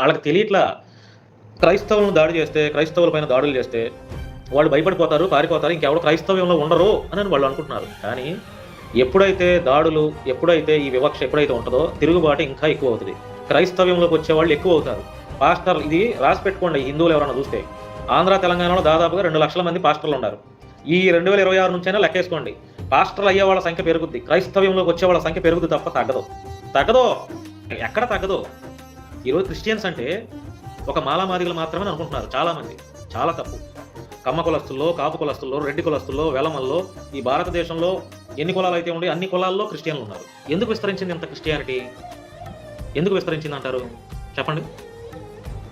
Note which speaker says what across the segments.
Speaker 1: వాళ్ళకి తెలియట్లా. క్రైస్తవులను దాడి చేస్తే, క్రైస్తవుల పైన దాడులు చేస్తే వాళ్ళు భయపడిపోతారు, పారిపోతారు. ఇంకెవరు క్రైస్తవ్యంలో ఉండరు అని వాళ్ళు అనుకుంటున్నారు. కానీ ఎప్పుడైతే దాడులు, ఎప్పుడైతే ఈ వివక్ష ఎప్పుడైతే ఉంటుందో తిరుగుబాటు ఇంకా ఎక్కువ అవుతుంది. క్రైస్తవ్యంలోకి వచ్చేవాళ్ళు ఎక్కువ అవుతారు. పాస్టర్లు ఇది రాసి పెట్టుకోండి. హిందువులు ఎవరైనా చూస్తే ఆంధ్ర, తెలంగాణలో దాదాపుగా 2 లక్షల మంది పాస్టర్లు ఉన్నారు. ఈ 2026 నుంచైనా లెక్కేసుకోండి. పాస్టర్లు అయ్యే వాళ్ళ సంఖ్య పెరుగుద్ది, క్రైస్తవ్యంలోకి వచ్చే వాళ్ళ సంఖ్య పెరుగుద్ది తప్ప తగ్గదు. ఎక్కడ తగ్గదు. ఈరోజు క్రిస్టియన్స్ అంటే ఒక మాలామాదిగలు మాత్రమే అనుకుంటున్నారు చాలామంది. చాలా తప్పు. కమ్మ కులస్తుల్లో, కాపు కులస్తుల్లో, రెడ్డి కులస్తుల్లో, వెలమల్లో ఈ భారతదేశంలో ఎన్ని కులాలు అయితే ఉండే అన్ని కులాల్లో క్రిస్టియన్లు ఉన్నారు. ఎందుకు విస్తరించింది ఇంత క్రిస్టియానిటీ? ఎందుకు విస్తరించింది అంటారు చెప్పండి?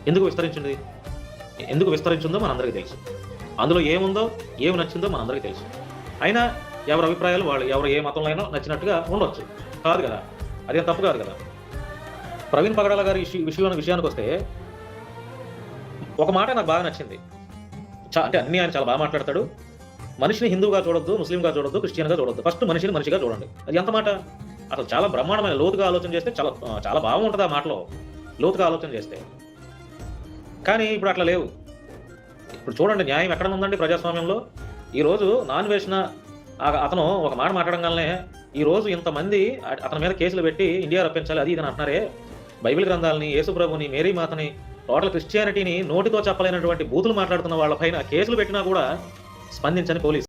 Speaker 1: ఎందుకు విస్తరించింది? ఎందుకు విస్తరించిందో మనందరికీ తెలుసు. అందులో ఏముందో, ఏమి నచ్చిందో మనందరికీ తెలుసు. అయినా ఎవరి అభిప్రాయాలు వాళ్ళు, ఎవరు ఏ మతంలో అయినా నచ్చినట్టుగా ఉండొచ్చు. కాదు కదా, అదేం తప్పు కాదు కదా. ప్రవీణ్ పగడాల గారి విషయానికి వస్తే ఒక మాట నాకు బాగా నచ్చింది. అంటే అన్ని ఆయన చాలా బాగా మాట్లాడతాడు. మనిషిని హిందువుగా చూడొద్దు, ముస్లింగా చూడొద్దు, క్రిస్టియన్గా చూడొద్దు, ఫస్ట్ మనిషిని మనిషిగా చూడండి. అది ఎంత మాట! అసలు చాలా బ్రహ్మాండమైన లోతుగా ఆలోచన చేస్తే చాలా బాగుంటుంది ఆ మాటలో, లోతుగా ఆలోచన చేస్తే. కానీ ఇప్పుడు అట్లా లేవు. ఇప్పుడు చూడండి న్యాయం ఎక్కడ ఉందండి ప్రజాస్వామ్యంలో? ఈరోజు నాన్ వేసిన అతను ఒక మాట మాట్లాడంగానే ఈరోజు ఇంతమంది అతని మీద కేసులు పెట్టి ఇండియా రప్పించాలి అది ఇది అంటున్నారే. బైబిల్ గ్రంథాలని, యేసుప్రభుని, మేరీ మాతని, టోటల్ క్రిస్టియానిటీని నోటితో చెప్పలేనటువంటి బూతులు మాట్లాడుతున్న వాళ్ళపైన కేసులు పెట్టినా కూడా స్పందించని పోలీసు.